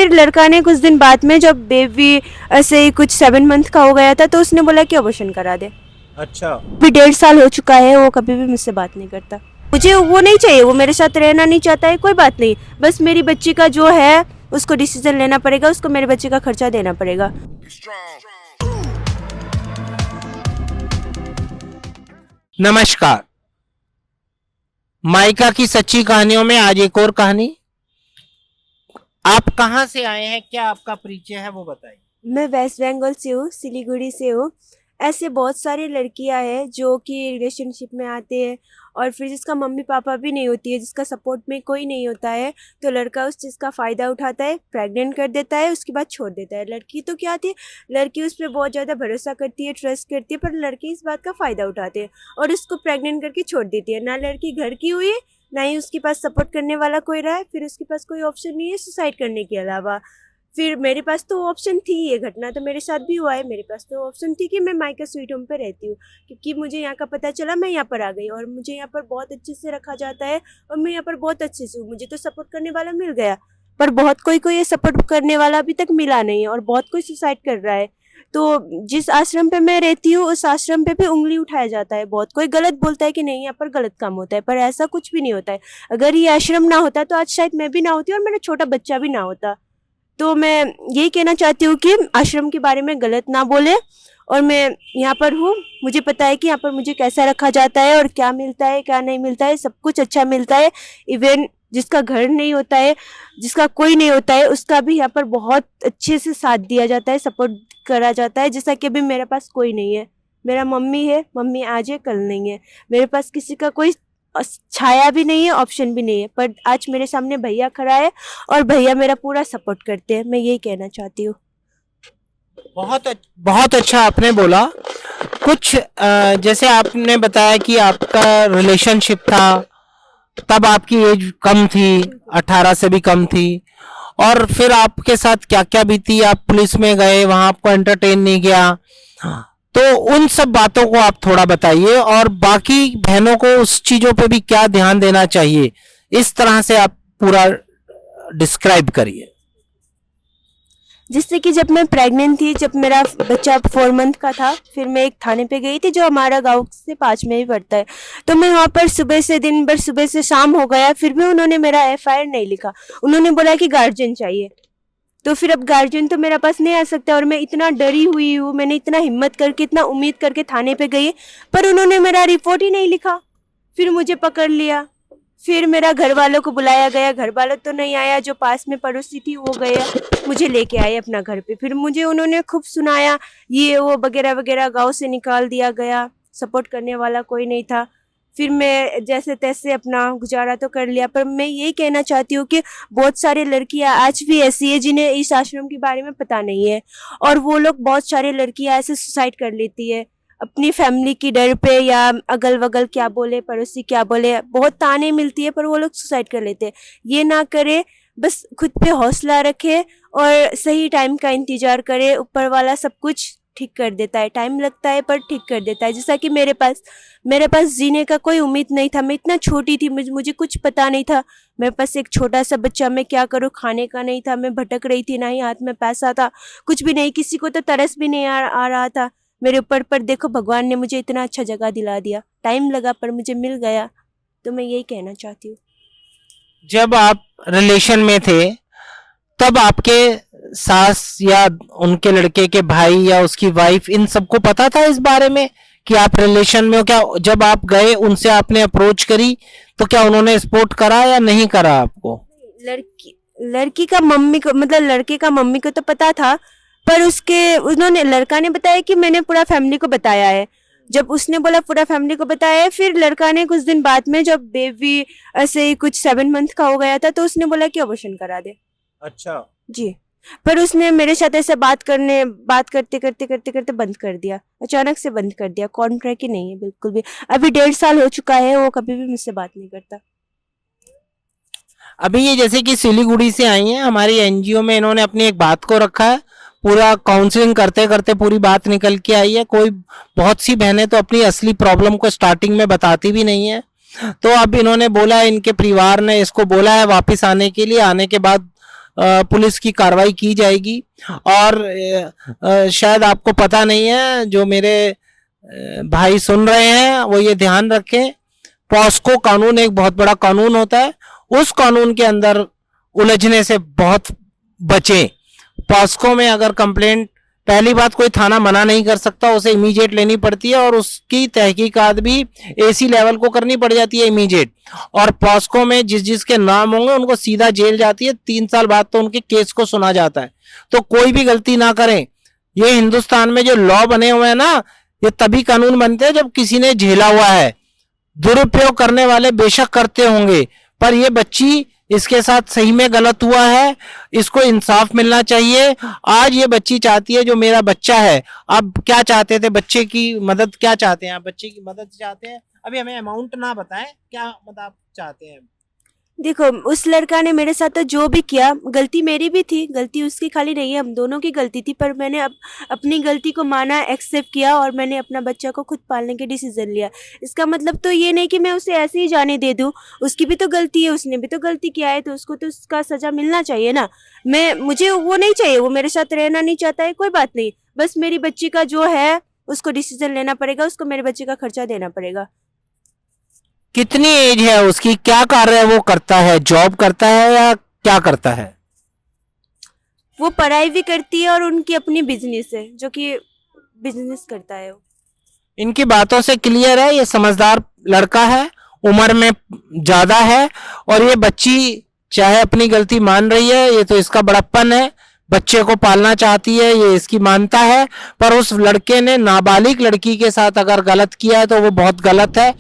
फिर लड़का ने कुछ दिन बाद में, जब बेबी ऐसे ही कुछ 7 मंथ का हो गया था, तो उसने बोला कि अबॉर्शन करा दे। अच्छा। अभी 1.5 साल हो चुका है, वो कभी भी मुझसे बात नहीं करता। मुझे वो नहीं चाहिए, वो मेरे साथ रहना नहीं चाहता है, कोई बात नहीं, बस मेरी बच्ची का जो है उसको डिसीजन लेना पड़ेगा, उसको मेरे बच्चे का खर्चा देना पड़ेगा। नमस्कार, माइका की सच्ची कहानियों में आज एक और कहानी। आप कहाँ से आए हैं, क्या आपका परिचय है वो बताइए। मैं वेस्ट बंगाल से हूँ, सिलीगुड़ी से हूँ। ऐसे बहुत सारी लड़कियां हैं जो कि रिलेशनशिप में आते हैं और फिर जिसका मम्मी पापा भी नहीं होती है, जिसका सपोर्ट में कोई नहीं होता है, तो लड़का उस चीज़ का फ़ायदा उठाता है, प्रेग्नेंट कर देता है, उसके बाद छोड़ देता है। लड़की तो क्या थी, लड़की उस पर बहुत ज़्यादा भरोसा करती है, ट्रस्ट करती है, पर लड़के इस बात का फ़ायदा उठाते हैं और उसको प्रेग्नेंट करके छोड़ देती है। ना लड़की घर की हुई है, ना ही उसके पास सपोर्ट करने वाला कोई रहा है, फिर उसके पास कोई ऑप्शन नहीं है सुसाइड करने के अलावा। फिर मेरे पास तो ऑप्शन थी, ये घटना तो मेरे साथ भी हुआ है, मेरे पास तो ऑप्शन थी कि मैं माइका स्वीट होम पे रहती हूँ, क्योंकि मुझे यहाँ का पता चला, मैं यहाँ पर आ गई और मुझे यहाँ पर बहुत अच्छे से रखा जाता है और मैं यहाँ पर बहुत अच्छे से हूँ। मुझे तो सपोर्ट करने वाला मिल गया, पर बहुत कोई ये सपोर्ट करने वाला अभी तक मिला नहीं है और बहुत कोई सुसाइड कर रहा है। तो जिस आश्रम पे मैं रहती हूँ, उस आश्रम पे भी उंगली उठाया जाता है। बहुत कोई गलत बोलता है कि नहीं, यहाँ पर गलत काम होता है, पर ऐसा कुछ भी नहीं होता है। अगर ये आश्रम ना होता तो आज शायद मैं भी ना होती और मेरा छोटा बच्चा भी ना होता। तो मैं यही कहना चाहती हूँ कि आश्रम के बारे में गलत ना बोले, और मैं यहाँ पर हूँ, मुझे पता है कि यहाँ पर मुझे कैसा रखा जाता है और क्या मिलता है क्या नहीं मिलता है, सब कुछ अच्छा मिलता है। इवन जिसका घर नहीं होता है, जिसका कोई नहीं होता है, उसका भी यहाँ पर बहुत अच्छे से साथ दिया जाता है, सपोर्ट करा जाता है। जैसा कि अभी मेरे पास कोई नहीं है, मेरा मम्मी है, मम्मी आज है कल नहीं है, मेरे पास किसी का कोई छाया भी नहीं है, ऑप्शन भी नहीं है, पर आज मेरे सामने भैया खड़ा है और भैया मेरा पूरा सपोर्ट करते हैं। मैं यही कहना चाहती हूँ। बहुत अच्छा आपने बोला। कुछ जैसे आपने बताया कि आपका रिलेशनशिप था, तब आपकी एज कम थी, 18 से भी कम थी, और फिर आपके साथ क्या क्या बीती। आप पुलिस में गए, वहां आपको एंटरटेन नहीं किया, तो उन सब बातों को आप थोड़ा बताइए, और बाकी बहनों को उस चीजों पे भी क्या ध्यान देना चाहिए, इस तरह से आप पूरा डिस्क्राइब करिए। जिससे कि जब मैं प्रेग्नेंट थी, जब मेरा बच्चा 4 मंथ का था, फिर मैं एक थाने पे गई थी जो हमारा गांव से 5 में ही पड़ता है। तो मैं वहाँ पर सुबह से दिन भर, सुबह से शाम हो गया, फिर भी उन्होंने मेरा FIR नहीं लिखा। उन्होंने बोला कि गार्जियन चाहिए। तो फिर अब गार्जियन तो मेरे पास नहीं आ सकता और मैं इतना डरी हुई हूँ, मैंने इतना हिम्मत करके, इतना उम्मीद करके थाने पे गई, पर उन्होंने मेरा रिपोर्ट ही नहीं लिखा। फिर मुझे पकड़ लिया, फिर मेरा घर वालों को बुलाया गया, घर वालों तो नहीं आया, जो पास में पड़ोसी थी वो गया, मुझे लेके आए अपना घर पे। फिर मुझे उन्होंने खूब सुनाया, ये वो वगैरह वगैरह, गाँव से निकाल दिया गया, सपोर्ट करने वाला कोई नहीं था। फिर मैं जैसे तैसे अपना गुजारा तो कर लिया, पर मैं यही कहना चाहती हूँ कि बहुत सारी लड़कियाँ आज भी ऐसी है जिन्हें इस आश्रम के बारे में पता नहीं है, और वो लोग, बहुत सारी लड़कियाँ ऐसे सुसाइड कर लेती है अपनी फैमिली की डर पे, या अगल बगल क्या बोले, पड़ोसी क्या बोले, बहुत ताने मिलती है, पर वो लोग सुसाइड कर लेते हैं। ये ना करे, बस खुद पे हौसला रखे और सही टाइम का इंतजार करे, ऊपर वाला सब कुछ ठीक कर देता है। टाइम लगता है पर ठीक कर देता है। जैसा कि मेरे पास जीने का कोई उम्मीद नहीं था, मैं इतना छोटी थी, मुझे कुछ पता नहीं था। मेरे पास एक छोटा सा बच्चा, मैं क्या करूँ, खाने का नहीं था, मैं भटक रही थी, ना ही हाथ में पैसा था, कुछ भी नहीं, किसी को तो तरस भी नहीं आ रहा था मेरे ऊपर। पर देखो, भगवान ने मुझे इतना अच्छा जगह दिला दिया, टाइम लगा पर मुझे मिल गया। तो मैं यही कहना चाहती हूँ। जब आप रिलेशन में थे, तब आपके सास या उनके लड़के के भाई या उसकी वाइफ, इन सबको पता था इस बारे में कि आप रिलेशन में हो? क्या जब आप गए उनसे आपने अप्रोच करी, तो क्या उन्होंने सपोर्ट करा या नहीं करा आपको? लड़की का मम्मी को, मतलब लड़के का मम्मी को तो पता था, पर उन्होंने, लड़का ने बताया कि मैंने पूरा फैमिली को बताया है। जब उसने बोला पूरा फैमिली को बताया है, फिर लड़का ने कुछ दिन बाद में, जब बेबी ऐसे ही कुछ 7 मंथ का हो गया था, तो उसने बोला कि अबॉर्शन करा दे। अच्छा जी, पर उसने मेरे साथ ऐसे बात करते करते बंद कर दिया, अचानक से बंद कर दिया। कॉन्ट्रैक्ट ही नहीं है बिल्कुल भी। अभी 1.5 साल हो चुका है, वो कभी भी मुझसे बात नहीं करता। अभी ये जैसे कि सिलीगुड़ी से आई हैं, हमारी एनजीओ में इन्होंने अपनी एक बात को रखा है, पूरा काउंसलिंग करते करते पूरी बात निकल के आई है। कोई बहुत सी बहनें तो अपनी असली प्रॉब्लम को स्टार्टिंग में बताती भी नहीं है। तो अब इन्होंने बोला है, इनके परिवार ने इसको बोला है वापस आने के लिए। आने के बाद पुलिस की कार्रवाई की जाएगी। और शायद आपको पता नहीं है, जो मेरे भाई सुन रहे हैं वो ये ध्यान रखें, पॉस्को कानून एक बहुत बड़ा कानून होता है, उस कानून के अंदर उलझने से बहुत बचें। पॉस्को में अगर कंप्लेंट, पहली बात कोई थाना मना नहीं कर सकता, उसे इमीडिएट लेनी पड़ती है और उसकी तहकीकात भी एसी लेवल को करनी पड़ जाती है इमीडिएट। और पॉस्को में जिसके नाम होंगे उनको सीधा जेल जाती है, 3 साल बाद तो उनके केस को सुना जाता है। तो कोई भी गलती ना करें। ये हिंदुस्तान में जो लॉ बने हुए हैं ना, ये तभी कानून बनते हैं जब किसी ने झेला हुआ है। दुरुपयोग करने वाले बेशक करते होंगे, पर ये बच्ची, इसके साथ सही में गलत हुआ है, इसको इंसाफ मिलना चाहिए। आज ये बच्ची चाहती है, जो मेरा बच्चा है, अब क्या चाहते थे, बच्चे की मदद क्या चाहते हैं आप? बच्चे की मदद चाहते हैं, अभी हमें अमाउंट ना बताएं, क्या मदद आप चाहते हैं? देखो, उस लड़का ने मेरे साथ तो जो भी किया, गलती मेरी भी थी, गलती उसकी खाली नहीं है, हम दोनों की गलती थी, पर मैंने अपनी गलती को माना, एक्सेप्ट किया और मैंने अपना बच्चा को खुद पालने के डिसीजन लिया। इसका मतलब तो ये नहीं कि मैं उसे ऐसे ही जाने दे दूं, उसकी भी तो गलती है, उसने भी तो गलती किया है, तो उसको तो उसका सजा मिलना चाहिए ना। मुझे वो नहीं चाहिए, वो मेरे साथ रहना नहीं चाहता है, कोई बात नहीं, बस मेरी बच्ची का जो है उसको डिसीजन लेना पड़ेगा, उसको मेरे बच्चे का खर्चा देना पड़ेगा। कितनी एज है उसकी, क्या कार्य वो करता है, जॉब करता है या क्या करता है? वो पढ़ाई भी करती है और उनकी अपनी बिजनेस है, जो कि बिजनेस करता है वो। इनकी बातों से क्लियर है, ये समझदार लड़का है, उम्र में ज्यादा है, और ये बच्ची चाहे अपनी गलती मान रही है, ये तो इसका बड़प्पन है, बच्चे को पालना चाहती है, ये इसकी मानता है। पर उस लड़के ने नाबालिग लड़की के साथ अगर गलत किया है तो वो बहुत गलत है।